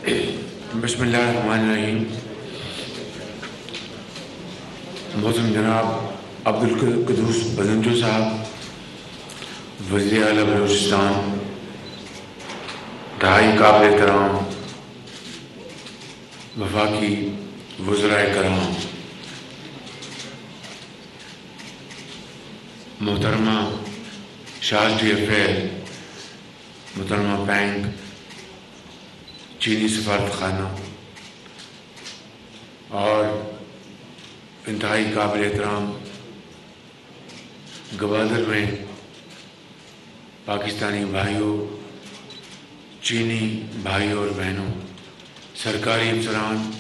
بسم اللہ الرحمن الرحیم۔ محترم جناب عبدالقدوس بزنجو صاحب وزیر اعلیٰ بلوچستان، دہائی قابل احترام وفاقی وزرائے کرام، محترمہ شازلی افیر، محترمہ پینگ، چینی سفارت خانہ اور انتہائی قابل احترام گوادر میں پاکستانی بھائیوں، چینی بھائیوں اور بہنوں، سرکاری افسران،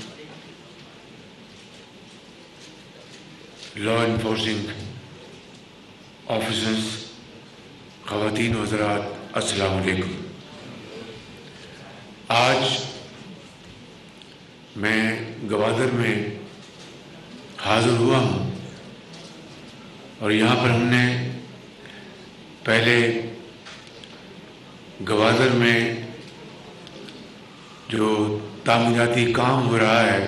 لا انفورسنگ آفیسرز، خواتین و حضرات، السلام علیکم۔ آج میں گوادر میں حاضر ہوا ہوں اور یہاں پر ہم نے پہلے گوادر میں جو تعمیراتی کام ہو رہا ہے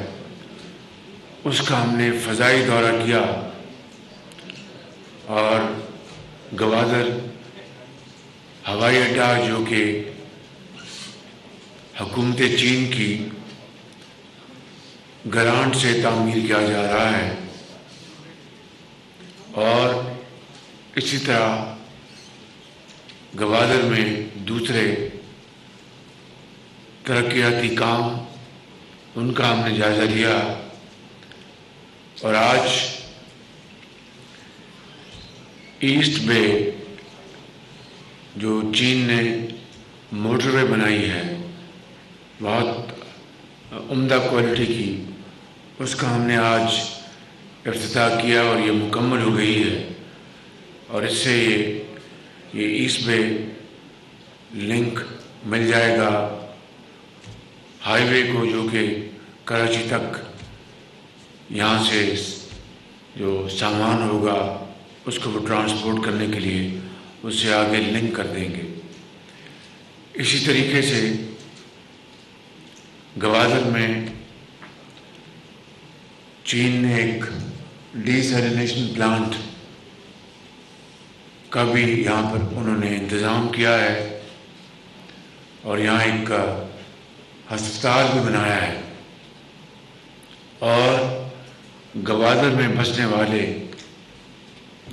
اس کا ہم نے فضائی دورہ کیا اور گوادر ہوائی اڈہ جو کہ حکومت چین کی گرانٹ سے تعمیر کیا جا رہا ہے، اور اسی طرح گوادر میں دوسرے ترقیاتی کام ان کا ہم نے جائزہ لیا، اور آج ایسٹ بے جو چین نے موٹر وے بنائی ہے بہت عمدہ کوالٹی کی، اس کا ہم نے آج افتتاح کیا اور یہ مکمل ہو گئی ہے، اور اس سے یہ ایسٹ بے لنک مل جائے گا ہائی وے کو، جو کہ کراچی تک یہاں سے جو سامان ہوگا اس کو وہ ٹرانسپورٹ کرنے کے لیے اس سے آگے لنک کر دیں گے۔ اسی طریقے سے گوادر میں چین نے ایک ڈی سیلینیشن پلانٹ کا بھی یہاں پر انہوں نے انتظام کیا ہے، اور یہاں ایک ہسپتال بھی بنایا ہے، اور گوادر میں بسنے والے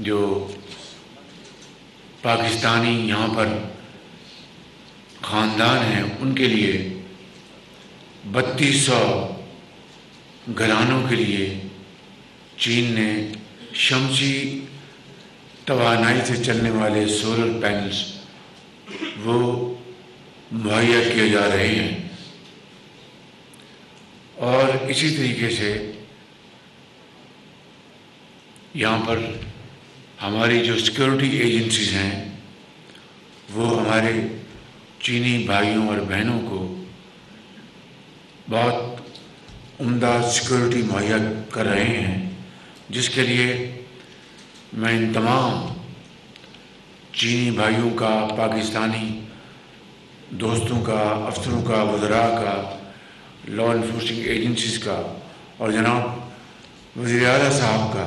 جو پاکستانی یہاں پر خاندان ہیں ان کے لیے 3200 گھرانوں کے لیے چین نے شمسی توانائی سے چلنے والے سولر پینلز وہ مہیا کیے جا رہے ہیں، اور اسی طریقے سے یہاں پر ہماری جو سیکورٹی ایجنسیز ہیں وہ ہمارے چینی بھائیوں اور بہنوں کو بہت عمدہ سیکورٹی مہیا کر رہے ہیں، جس کے لیے میں ان تمام چینی بھائیوں کا، پاکستانی دوستوں کا، افسروں کا، وزراء کا، لا انفورسنگ ایجنسیز کا اور جناب وزیر اعلیٰ صاحب کا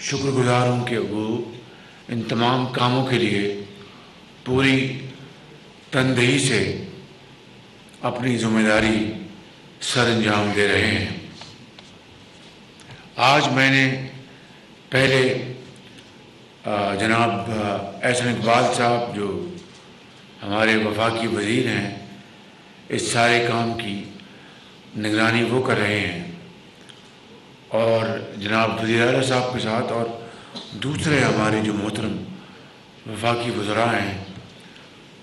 شکر گزار ہوں کہ وہ ان تمام کاموں کے لیے پوری تندہی سے اپنی ذمہ داری سر انجام دے رہے ہیں۔ آج میں نے پہلے جناب احسن اقبال صاحب جو ہمارے وفاقی وزیر ہیں، اس سارے کام کی نگرانی وہ کر رہے ہیں، اور جناب وزیر اعلیٰ صاحب کے ساتھ اور دوسرے ہمارے جو محترم وفاقی وزراء ہیں،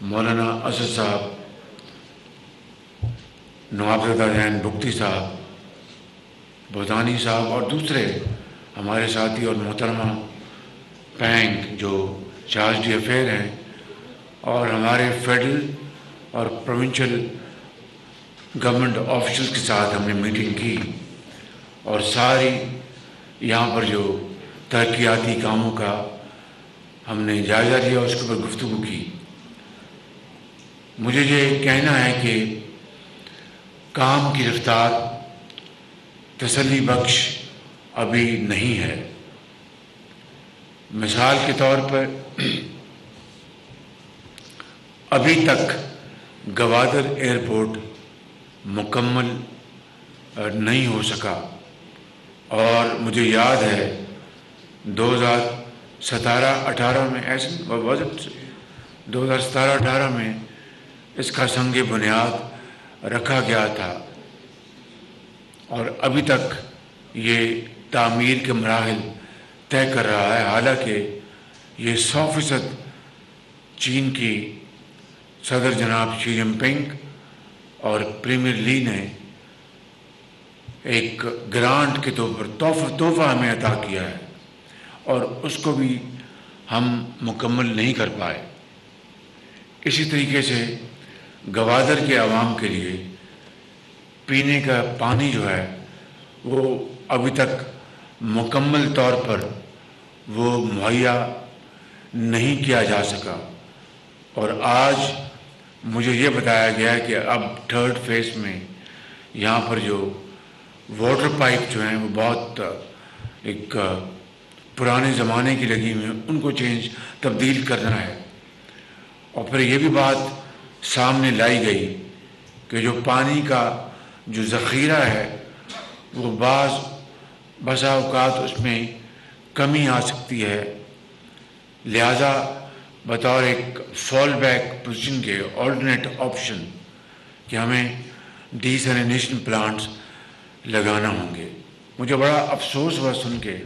مولانا اسد صاحب، نوابزادہ زین بگٹی صاحب، بھوتانی صاحب اور دوسرے ہمارے ساتھی، اور محترمہ پینگ جو چارج ڈی افیئر ہیں، اور ہمارے فیڈرل اور پروونشل گورنمنٹ آفیشلز کے ساتھ ہم نے میٹنگ کی، اور ساری یہاں پر جو ترقیاتی کاموں کا ہم نے جائزہ لیا، اس کے اوپر گفتگو کی۔ مجھے یہ کہنا ہے کہ کام کی رفتار تسلی بخش ابھی نہیں ہے۔ مثال کے طور پر ابھی تک گوادر ایئرپورٹ مکمل نہیں ہو سکا، اور مجھے یاد ہے 2017-18 میں 2017-18 میں اس کا سنگ بنیاد رکھا گیا تھا، اور ابھی تک یہ تعمیر کے مراحل طے کر رہا ہے۔ حالانکہ یہ 100% چین کی صدر جناب شی جن پنگ اور پریمیئر لی نے ایک گرانٹ کے طور پر تحفہ ہمیں عطا کیا ہے، اور اس کو بھی ہم مکمل نہیں کر پائے۔ اسی طریقے سے گوادر کے عوام کے لیے پینے کا پانی جو ہے وہ ابھی تک مکمل طور پر وہ مہیا نہیں کیا جا سکا، اور آج مجھے یہ بتایا گیا ہے کہ اب 3rd فیز میں یہاں پر جو واٹر پائپ جو ہیں وہ بہت ایک پرانے زمانے کی لگی ہوئی ہیں، ان کو تبدیل کرنا ہے۔ اور پھر یہ بھی بات سامنے لائی گئی کہ جو پانی کا جو ذخیرہ ہے وہ بسا اوقات اس میں کمی آ سکتی ہے، لہذا بطور ایک فال بیک پوزیشن کے آلٹرنیٹ آپشن کہ ہمیں ڈیسلینیشن پلانٹس لگانا ہوں گے۔ مجھے بڑا افسوس ہوا سن کے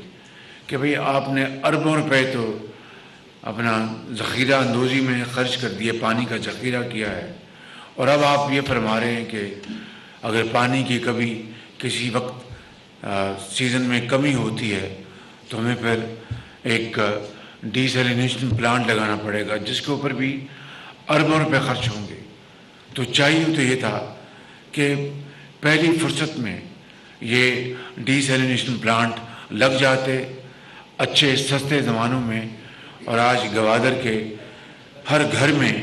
کہ بھئی آپ نے اربوں روپے تو اپنا ذخیرہ اندوزی میں خرچ کر دیے، پانی کا ذخیرہ کیا ہے، اور اب آپ یہ فرما رہے ہیں کہ اگر پانی کی کبھی کسی وقت سیزن میں کمی ہوتی ہے تو ہمیں پھر ایک ڈیسلینیشن پلانٹ لگانا پڑے گا، جس کے اوپر بھی اربوں روپے خرچ ہوں گے۔ تو چاہیے تو یہ تھا کہ پہلی فرصت میں یہ ڈیسلینیشن پلانٹ لگ جاتے اچھے سستے زمانوں میں، اور آج گوادر کے ہر گھر میں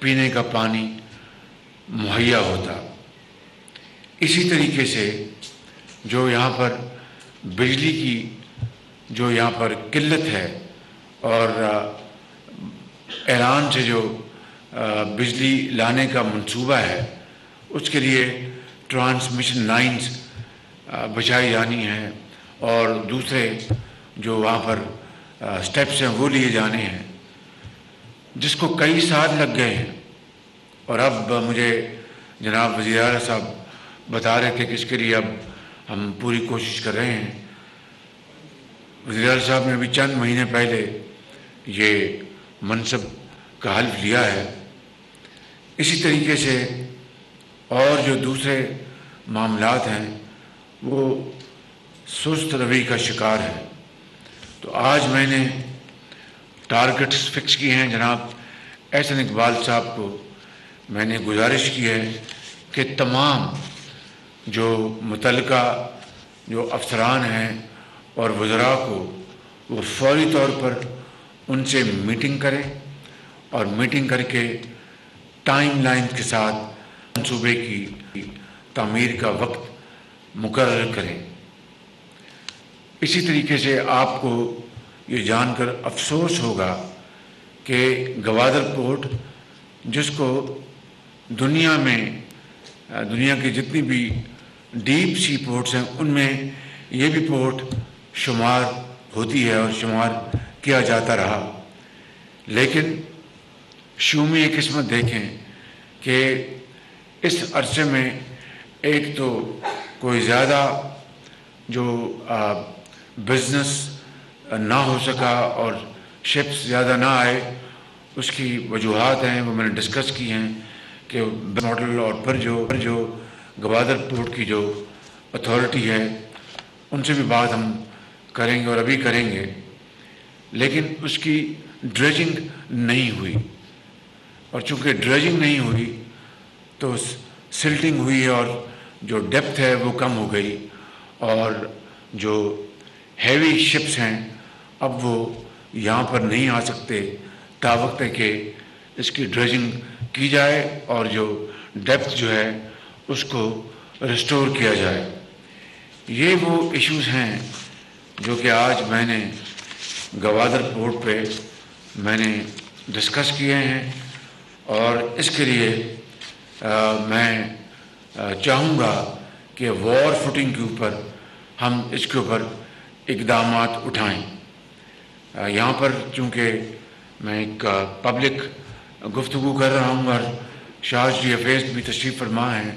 پینے کا پانی مہیا ہوتا۔ اسی طریقے سے جو یہاں پر بجلی کی جو یہاں پر قلت ہے، اور ایران سے جو بجلی لانے کا منصوبہ ہے اس کے لیے ٹرانسمیشن لائنز بچھائی جانی ہیں، اور دوسرے جو وہاں پر سٹیپس ہیں وہ لیے جانے ہیں، جس کو کئی سال لگ گئے ہیں۔ اور اب مجھے جناب وزیر اعلیٰ صاحب بتا رہے تھے کہ اس کے لیے اب ہم پوری کوشش کر رہے ہیں۔ وزیر اعلیٰ صاحب نے ابھی چند مہینے پہلے یہ منصب کا حلف لیا ہے۔ اسی طریقے سے اور جو دوسرے معاملات ہیں وہ سست روی کا شکار ہے۔ تو آج میں نے ٹارگٹس فکس کیے ہیں۔ جناب احسن اقبال صاحب کو میں نے گزارش کی ہے کہ تمام جو متعلقہ جو افسران ہیں اور وزراء کو وہ فوری طور پر ان سے میٹنگ کریں، اور میٹنگ کر کے ٹائم لائن کے ساتھ منصوبے کی تعمیر کا وقت مقرر کریں۔ اسی طریقے سے آپ کو یہ جان کر افسوس ہوگا کہ گوادر پورٹ، جس کو دنیا کی جتنی بھی ڈیپ سی پورٹس ہیں ان میں یہ بھی پورٹ شمار ہوتی ہے اور شمار کیا جاتا رہا، لیکن شومی قسمت دیکھیں کہ اس عرصے میں ایک تو کوئی زیادہ جو بزنس نہ ہو سکا اور شپس زیادہ نہ آئے، اس کی وجوہات ہیں وہ میں نے ڈسکس کی ہیں کہ ماڈل، اور پھر جو گوادر پورٹ کی جو اتھارٹی ہے ان سے بھی بات ہم کریں گے اور ابھی کریں گے، لیکن اس کی ڈریجنگ نہیں ہوئی، اور چونکہ ڈریجنگ نہیں ہوئی تو سلٹنگ ہوئی اور جو ڈیپتھ ہے وہ کم ہو گئی، اور جو ہیوی شپس ہیں اب وہ یہاں پر نہیں آ سکتے تا وقت ہے کہ اس کی ڈریجنگ کی جائے اور جو ڈیپتھ جو ہے اس کو ریسٹور کیا جائے۔ یہ وہ ایشوز ہیں جو کہ آج میں نے گوادر پورٹ پہ میں نے ڈسکس کیے ہیں، اور اس کے لیے میں چاہوں گا کہ وار فوٹنگ کے اوپر ہم اس کے اوپر اقدامات اٹھائیں۔ یہاں پر چونکہ میں ایک پبلک گفتگو کر رہا ہوں اور شاہ جی حفیظ بھی تشریف فرما ہیں،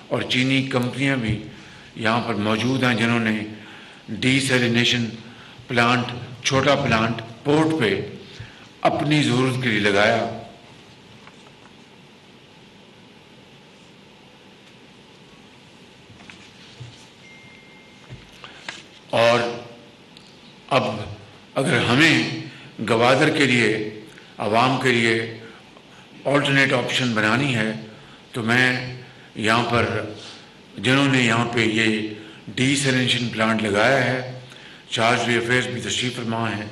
اور چینی کمپنیاں بھی یہاں پر موجود ہیں جنہوں نے ڈی سیلینیشن پلانٹ، چھوٹا پلانٹ پورٹ پہ اپنی ضرورت کے لیے لگایا۔ اور اب اگر ہمیں گوادر کے لیے، عوام کے لیے آلٹرنیٹ آپشن بنانی ہے، تو میں یہاں پر جنہوں نے یہاں پہ یہ ڈی سیلینیشن پلانٹ لگایا ہے، چارج افیئرز بھی تشریف فرما ہیں،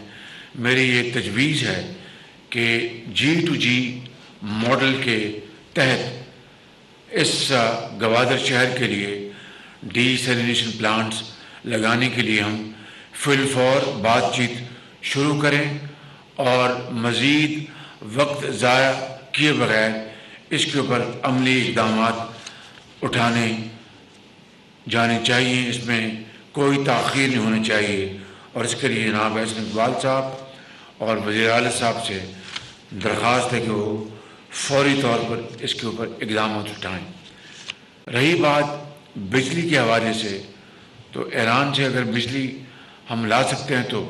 میری یہ تجویز ہے کہ جی ٹو جی ماڈل کے تحت اس گوادر شہر کے لیے ڈی سیلینیشن پلانٹس لگانے کے لیے ہم فی الفور بات چیت شروع کریں، اور مزید وقت ضائع کیے بغیر اس کے اوپر عملی اقدامات اٹھانے جانے چاہیے۔ اس میں کوئی تاخیر نہیں ہونا چاہیے، اور اس کے لیے جناب احسن اقبال صاحب اور وزیر اعلیٰ صاحب سے درخواست ہے کہ وہ فوری طور پر اس کے اوپر اقدامات اٹھائیں۔ رہی بات بجلی کے حوالے سے، تو ایران سے اگر بجلی ہم لا سکتے ہیں تو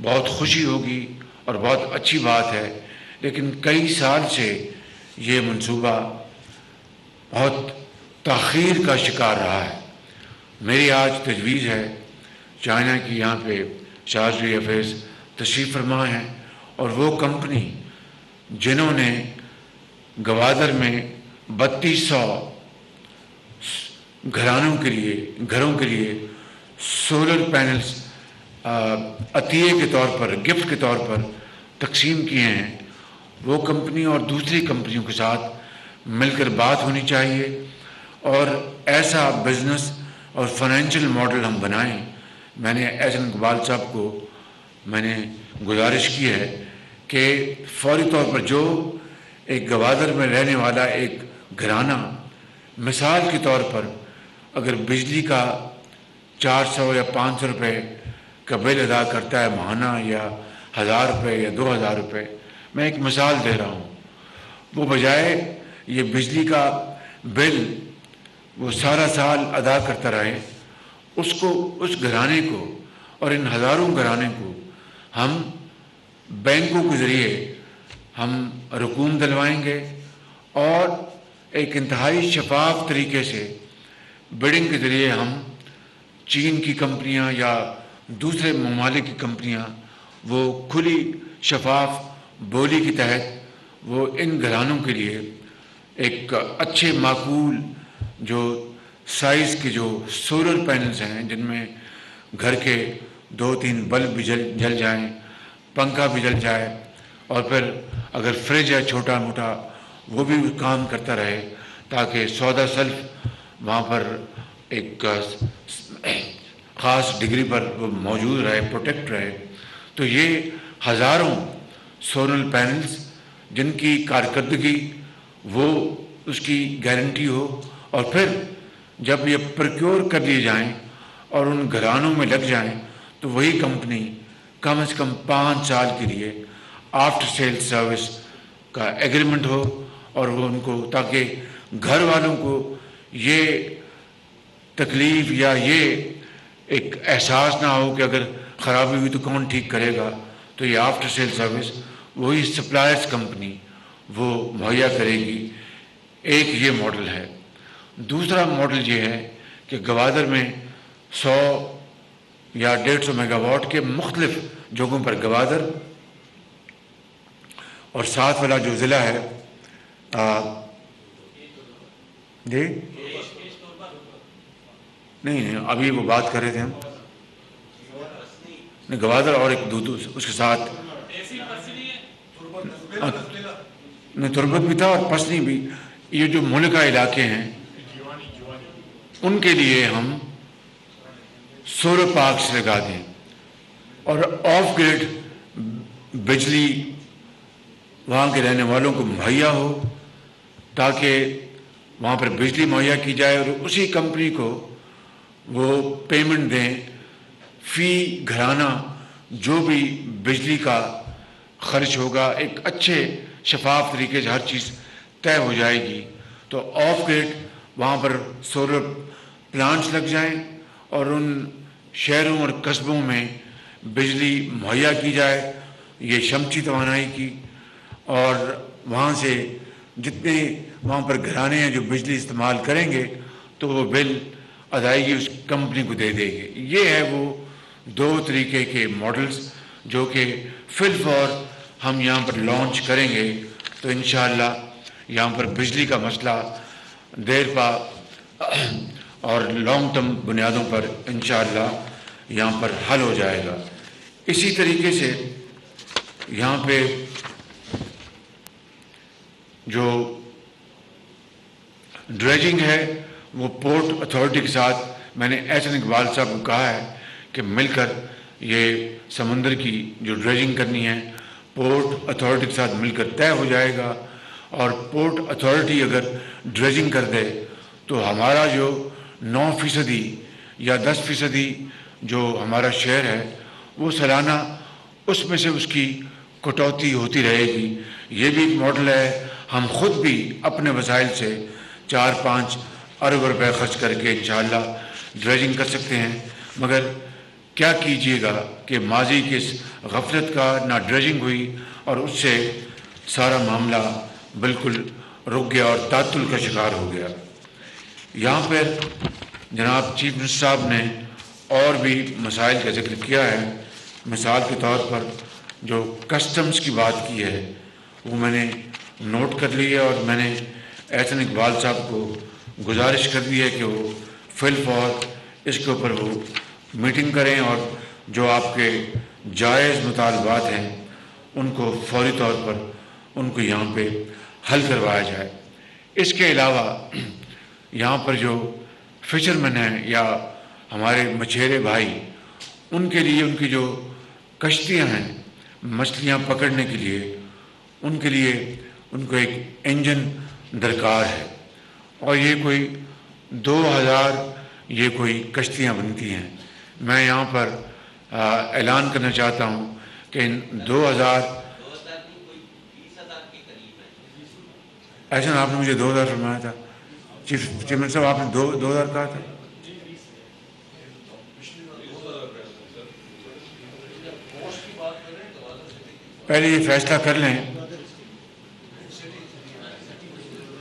بہت خوشی ہوگی اور بہت اچھی بات ہے، لیکن کئی سال سے یہ منصوبہ بہت تاخیر کا شکار رہا ہے۔ میری آج تجویز ہے، چائنا کی یہاں پہ شاہجی حفیظ تشریف فرما ہیں، اور وہ کمپنی جنہوں نے گوادر میں 3200 گھروں کے لیے سولر پینلز عطیے کے طور پر، گفٹ کے طور پر تقسیم کیے ہیں، وہ کمپنی اور دوسری کمپنیوں کے ساتھ مل کر بات ہونی چاہیے، اور ایسا بزنس اور فائنینشیل ماڈل ہم بنائیں۔ میں نے احسن اقبال صاحب کو میں نے گزارش کی ہے کہ فوری طور پر جو ایک گوادر میں رہنے والا ایک گھرانہ مثال کے طور پر اگر بجلی کا 400 یا 500 روپے کا بل ادا کرتا ہے ماہانہ، یا 1000 روپے یا 2000 روپے، میں ایک مثال دے رہا ہوں، وہ بجائے یہ بجلی کا بل وہ سارا سال ادا کرتا رہے، اس گھرانے کو اور ان ہزاروں گھرانے کو ہم بینکوں کے ذریعے ہم رقوم دلوائیں گے، اور ایک انتہائی شفاف طریقے سے بڈنگ کے ذریعے ہم چین کی کمپنیاں یا دوسرے ممالک کی کمپنیاں وہ کھلی شفاف بولی کے تحت وہ ان گھرانوں کے لیے ایک اچھے معقول جو سائز کے جو سولر پینلز ہیں، جن میں گھر کے 2-3 بلب بھی جل جائیں، پنکھا بھی جل جائے، اور پھر اگر فریج ہے چھوٹا موٹا وہ بھی کام کرتا رہے، تاکہ سودا سلف وہاں پر ایک خاص ڈگری پر وہ موجود رہے، پروٹیکٹ رہے۔ تو یہ ہزاروں سولر پینلز جن کی کارکردگی وہ اس کی گارنٹی ہو، اور پھر جب یہ پروکیور کر لیے جائیں اور ان گھرانوں میں لگ جائیں، تو وہی کمپنی کم از کم 5 سال کے لیے آفٹر سیل سروس کا ایگریمنٹ ہو، اور وہ ان کو تاکہ گھر والوں کو یہ تکلیف یا یہ ایک احساس نہ ہو کہ اگر خرابی ہوئی تو کون ٹھیک کرے گا، تو یہ آفٹر سیل سروس وہی سپلائرز کمپنی وہ مہیا کرے گی۔ ایک یہ ماڈل ہے۔ دوسرا ماڈل یہ ہے کہ گوادر میں 100 یا 150 میگا واٹ کے مختلف جگہوں پر گوادر اور ساتھ والا جو ضلع ہے جی نہیں ابھی وہ بات کر رہے تھے ہم نہیں، گوادر اور ایک اس کے ساتھ نہیں، تربت بھی تھا اور پسنی بھی، یہ جو ملکہ علاقے ہیں ان کے لیے ہم سولر پارکس لگا دیں اور آف گریڈ بجلی وہاں کے رہنے والوں کو مہیا ہو، تاکہ وہاں پر بجلی مہیا کی جائے اور اسی کمپنی کو وہ پیمنٹ دیں فی گھرانہ جو بھی بجلی کا خرچ ہوگا۔ ایک اچھے شفاف طریقے سے ہر چیز طے ہو جائے گی، تو آف گریڈ وہاں پر سولر پلانٹس لگ جائیں اور ان شہروں اور قصبوں میں بجلی مہیا کی جائے، یہ شمسی توانائی کی، اور وہاں سے جتنے وہاں پر گھرانے ہیں جو بجلی استعمال کریں گے تو وہ بل ادائیگی اس کمپنی کو دے دے گی۔ یہ ہے وہ دو طریقے کے ماڈلز جو کہ فی الفور ہم یہاں پر لانچ کریں گے، تو انشاءاللہ یہاں پر بجلی کا مسئلہ دیر پا اور لانگ ٹرم بنیادوں پر انشاءاللہ یہاں پر حل ہو جائے گا۔ اسی طریقے سے یہاں پہ جو ڈریجنگ ہے وہ پورٹ اتھارٹی کے ساتھ میں نے احسن اقبال صاحب کو کہا ہے کہ مل کر یہ سمندر کی جو ڈریجنگ کرنی ہے پورٹ اتھارٹی کے ساتھ مل کر طے ہو جائے گا، اور پورٹ اتھارٹی اگر ڈریجنگ کر دے تو ہمارا جو 9% یا 10% جو ہمارا شہر ہے وہ سالانہ اس میں سے اس کی کٹوتی ہوتی رہے گی۔ یہ بھی ایک ماڈل ہے، ہم خود بھی اپنے وسائل سے 4-5 ارب روپے خرچ کر کے انشاءاللہ ڈریجنگ کر سکتے ہیں، مگر کیا کیجیے گا کہ ماضی کی اس غفلت کا نہ ڈریجنگ ہوئی اور اس سے سارا معاملہ بالکل رک گیا اور تعطل کا شکار ہو گیا۔ یہاں پر جناب چیف منسٹر صاحب نے اور بھی مسائل کا ذکر کیا ہے، مثال کے طور پر جو کسٹمز کی بات کی ہے وہ میں نے نوٹ کر لی ہے، اور میں نے احسن اقبال صاحب کو گزارش کر دی ہے کہ وہ فی الفور اس کے اوپر وہ میٹنگ کریں اور جو آپ کے جائز مطالبات ہیں ان کو فوری طور پر ان کو یہاں پہ حل کروایا جائے۔ اس کے علاوہ یہاں پر جو فشرمین ہیں یا ہمارے مچھیرے بھائی، ان کے لیے ان کی جو کشتیاں ہیں مچھلیاں پکڑنے کے لیے، ان کے لیے ان کو ایک انجن درکار ہے، اور یہ کوئی 2000 یہ کوئی کشتیاں بنتی ہیں۔ میں یہاں پر اعلان کرنا چاہتا ہوں کہ ان 2000 ایسا آپ نے مجھے 2000 فرمایا تھا چیف منسٹر صاحب، آپ نے 2000 کہا تھا۔ پہلے یہ فیصلہ کر لیں،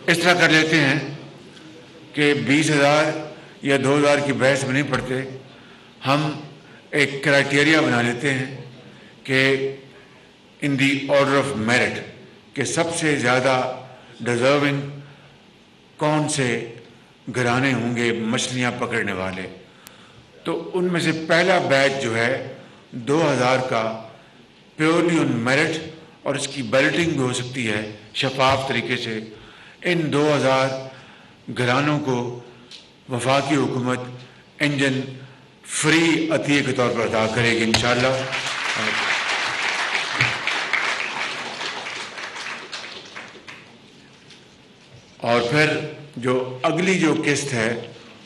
اس طرح کر لیتے ہیں کہ 20,000 یا 2,000 کی بحث میں نہیں پڑتے، ہم ایک کرائٹیریا بنا لیتے ہیں کہ ان دی آرڈر آف میرٹ، کہ سب سے زیادہ ڈیزرونگ کون سے گھرانے ہوں گے مچھلیاں پکڑنے والے، تو ان میں سے پہلا بیچ جو ہے 2000 کا پیورلی آن میرٹ، اور اس کی بیلٹنگ بھی ہو سکتی ہے شفاف طریقے سے۔ ان 2000 گھرانوں کو وفاقی حکومت انجن فری عطیے کے طور پر ادا کرے گی انشاءاللہ۔ اور پھر جو اگلی جو قسط ہے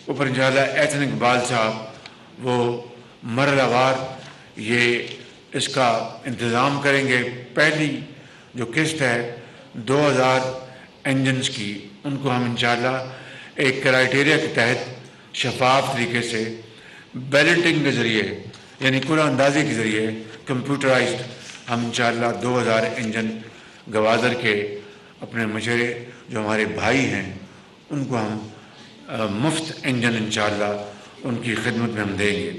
اوپر انشاءاللہ احسن اقبال صاحب وہ مرحلہ وار یہ اس کا انتظام کریں گے۔ پہلی جو قسط ہے 2000 انجنز کی، ان کو ہم انشاءاللہ ایک کرائٹیریا کے تحت شفاف طریقے سے بیلٹنگ کے ذریعے، یعنی قرعہ اندازی کے ذریعے کمپیوٹرائزڈ، ہم انشاءاللہ 2000 انجن گوادر کے اپنے مشورے جو ہمارے بھائی ہیں ان کو ہم مفت انجن انشاءاللہ ان کی خدمت میں ہم دیں گے۔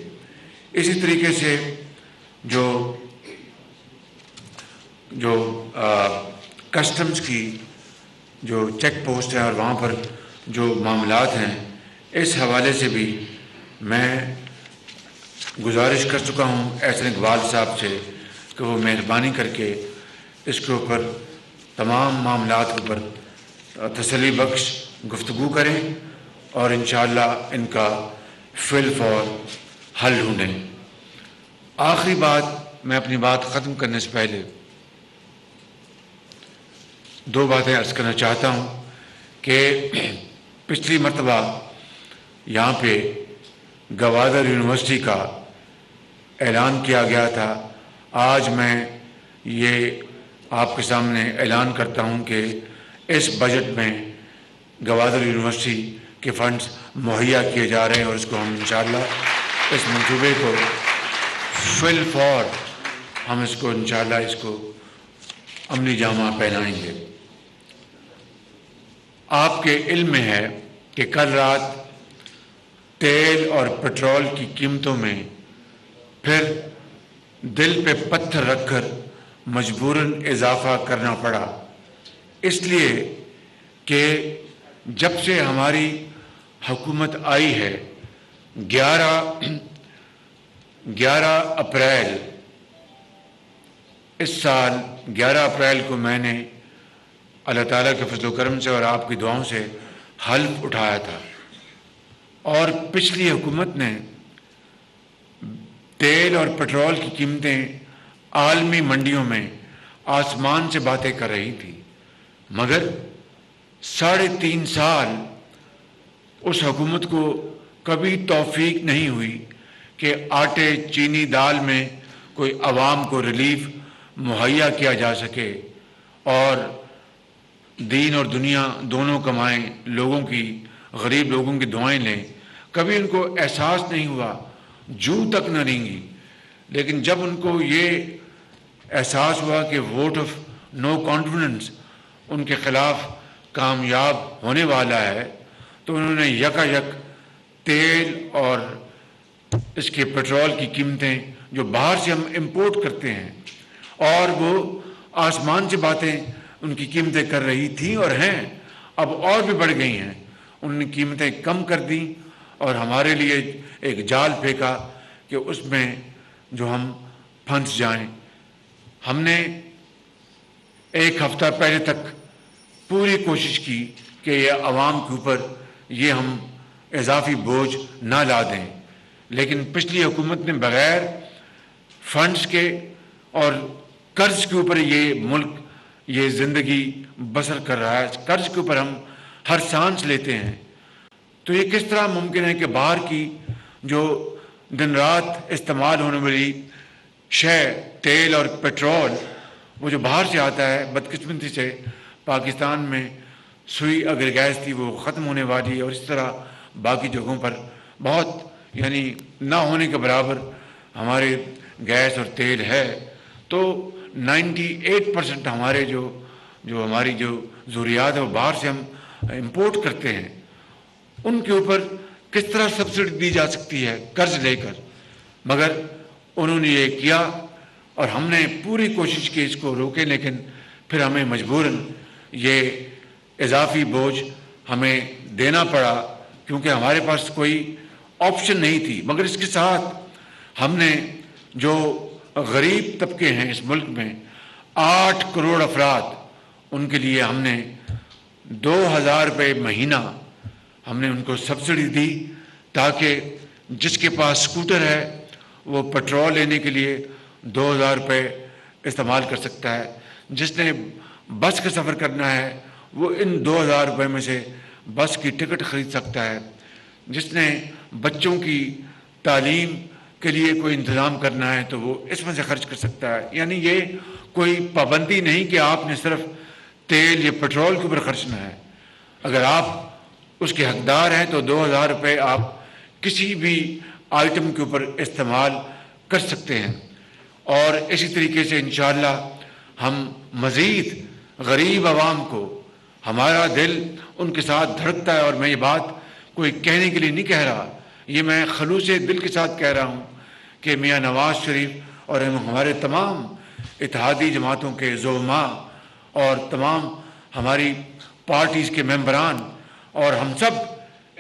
اسی طریقے سے جو کسٹمز کی جو چیک پوسٹ ہیں اور وہاں پر جو معاملات ہیں، اس حوالے سے بھی میں گزارش کر چکا ہوں احسن اقبال صاحب سے کہ وہ مہربانی کر کے اس کے اوپر تمام معاملات کے اوپر تسلی بخش گفتگو کریں اور انشاءاللہ ان کا فی الفور حل ڈھونڈیں۔ آخری بات، میں اپنی بات ختم کرنے سے پہلے دو باتیں عرض کرنا چاہتا ہوں کہ پچھلی مرتبہ یہاں پہ گوادر یونیورسٹی کا اعلان کیا گیا تھا۔ آج میں یہ آپ کے سامنے اعلان کرتا ہوں کہ اس بجٹ میں گوادر یونیورسٹی کے فنڈز مہیا کیے جا رہے ہیں، اور اس کو ہم انشاءاللہ اس منصوبے کو فی الفور ہم اس کو انشاءاللہ اس کو عملی جامہ پہنائیں گے۔ آپ کے علم میں ہے کہ کل رات تیل اور پٹرول کی قیمتوں میں پھر دل پہ پتھر رکھ کر مجبوراً اضافہ کرنا پڑا، اس لیے کہ جب سے ہماری حکومت آئی ہے 11 اپریل اس سال 11 اپریل کو میں نے اللہ تعالیٰ کے فضل و کرم سے اور آپ کی دعاؤں سے حلف اٹھایا تھا، اور پچھلی حکومت نے تیل اور پٹرول کی قیمتیں عالمی منڈیوں میں آسمان سے باتیں کر رہی تھی، مگر 3.5 سال اس حکومت کو کبھی توفیق نہیں ہوئی کہ آٹے چینی دال میں کوئی عوام کو ریلیف مہیا کیا جا سکے، اور دین اور دنیا دونوں کمائیں، لوگوں کی غریب لوگوں کی دعائیں لیں۔ کبھی ان کو احساس نہیں ہوا، جو تک نہ رینگی، لیکن جب ان کو یہ احساس ہوا کہ ووٹ آف نو کانفیڈنس ان کے خلاف کامیاب ہونے والا ہے، تو انہوں نے یک تیل اور اس کے پٹرول کی قیمتیں جو باہر سے ہم امپورٹ کرتے ہیں، اور وہ آسمان سے باتیں ان کی قیمتیں کر رہی تھیں اور ہیں، اب اور بھی بڑھ گئی ہیں، انہوں نے قیمتیں کم کر دیں اور ہمارے لیے ایک جال پھینکا کہ اس میں جو ہم پھنس جائیں۔ ہم نے ایک ہفتہ پہلے تک پوری کوشش کی کہ یہ عوام کے اوپر یہ ہم اضافی بوجھ نہ لا دیں، لیکن پچھلی حکومت نے بغیر فنڈز کے اور قرض کے اوپر یہ ملک یہ زندگی بسر کر رہا ہے، قرض کے اوپر ہم ہر سانس لیتے ہیں۔ تو یہ کس طرح ممکن ہے کہ باہر کی جو دن رات استعمال ہونے والی شے تیل اور پٹرول، وہ جو باہر سے آتا ہے، بدقسمتی سے پاکستان میں سوئی اگر گیس تھی وہ ختم ہونے والی ہے، اور اس طرح باقی جگہوں پر بہت یعنی نہ ہونے کے برابر ہمارے گیس اور تیل ہے۔ تو 98% ہمارے جو ہماری جو ضروریات ہے وہ باہر سے ہم امپورٹ کرتے ہیں، ان کے اوپر کس طرح سبسڈی دی جا سکتی ہے قرض لے کر، مگر انہوں نے یہ کیا اور ہم نے پوری کوشش کی اس کو روکے، لیکن پھر ہمیں مجبوراً یہ اضافی بوجھ ہمیں دینا پڑا کیونکہ ہمارے پاس کوئی آپشن نہیں تھی۔ مگر اس کے ساتھ ہم نے جو غریب طبقے ہیں اس ملک میں 8 کروڑ افراد، ان کے لیے ہم نے 2000 روپے مہینہ ہم نے ان کو سبسڈی دی، تاکہ جس کے پاس اسکوٹر ہے وہ پٹرول لینے کے لیے 2000 روپے استعمال کر سکتا ہے، جس نے بس کا سفر کرنا ہے وہ ان 2000 روپے میں سے بس کی ٹکٹ خرید سکتا ہے، جس نے بچوں کی تعلیم کے لیے کوئی انتظام کرنا ہے تو وہ اس میں سے خرچ کر سکتا ہے۔ یعنی یہ کوئی پابندی نہیں کہ آپ نے صرف تیل یا پٹرول کے اوپر خرچنا ہے، اگر آپ اس کے حقدار ہیں تو 2000 روپے آپ کسی بھی آئٹم کے اوپر استعمال کر سکتے ہیں۔ اور اسی طریقے سے انشاءاللہ ہم مزید غریب عوام کو، ہمارا دل ان کے ساتھ دھڑکتا ہے، اور میں یہ بات کوئی کہنے کے لیے نہیں کہہ رہا، یہ میں خلوص دل کے ساتھ کہہ رہا ہوں کہ میاں نواز شریف اور ہمارے تمام اتحادی جماعتوں کے زعماء اور تمام ہماری پارٹیز کے ممبران اور ہم سب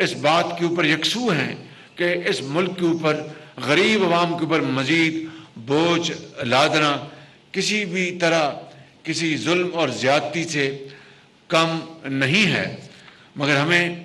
اس بات کے اوپر یکسو ہیں کہ اس ملک کے اوپر غریب عوام کے اوپر مزید بوجھ لادنا کسی بھی طرح کسی ظلم اور زیادتی سے کم نہیں ہے، مگر ہمیں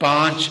5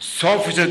100%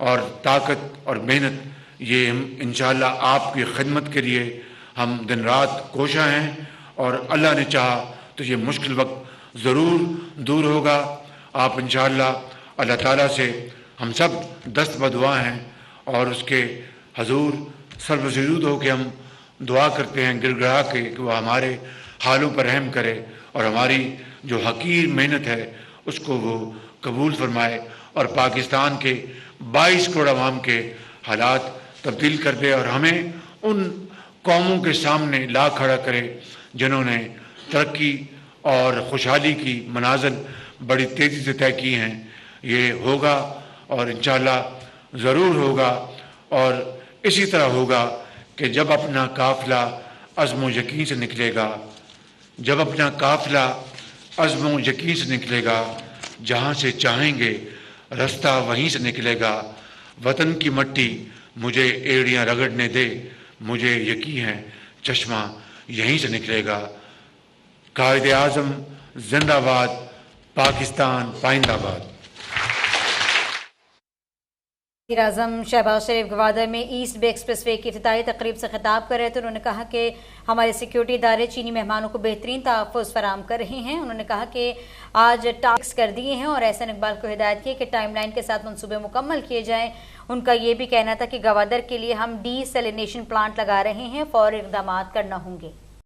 اور طاقت اور محنت یہ ہم انشاءاللہ آپ کی خدمت کے لیے ہم دن رات کوشاں ہیں، اور اللہ نے چاہا تو یہ مشکل وقت ضرور دور ہوگا۔ آپ انشاءاللہ اللہ تعالیٰ سے ہم سب دست بدعا ہیں، اور اس کے حضور سر سجود ہو کے ہم دعا کرتے ہیں گر گڑا کے کہ وہ ہمارے حالوں پر رحم کرے اور ہماری جو حقیر محنت ہے اس کو وہ قبول فرمائے، اور پاکستان کے 22 کروڑ عوام کے حالات تبدیل کر دے، اور ہمیں ان قوموں کے سامنے لا کھڑا کرے جنہوں نے ترقی اور خوشحالی کی منازل بڑی تیزی سے طے کی ہیں۔ یہ ہوگا اور انشاءاللہ ضرور ہوگا، اور اسی طرح ہوگا کہ جب اپنا قافلہ عزم و یقین سے نکلے گا، جب اپنا قافلہ عزم و یقین سے نکلے گا، جہاں سے چاہیں گے رستہ وہیں سے نکلے گا۔ وطن کی مٹی مجھے ایڑیاں رگڑنے دے، مجھے یقین ہے چشمہ یہیں سے نکلے گا۔ قائد اعظم زندہ باد، پاکستان پائندہ باد۔ وزیر اعظم شہباز شریف گوادر میں ایسٹ بے ایکسپریس وے کی افتتاحی تقریب سے خطاب کر رہے تھے۔ انہوں نے کہا کہ ہمارے سیکیورٹی ادارے چینی مہمانوں کو بہترین تحفظ فراہم کر رہے ہیں۔ انہوں نے کہا کہ آج ٹاسک کر دیے ہیں اور احسن اقبال کو ہدایت کی کہ ٹائم لائن کے ساتھ منصوبے مکمل کیے جائیں۔ ان کا یہ بھی کہنا تھا کہ گوادر کے لیے ہم ڈی سیلینیشن پلانٹ لگا رہے ہیں، فوری اقدامات کرنا ہوں گے۔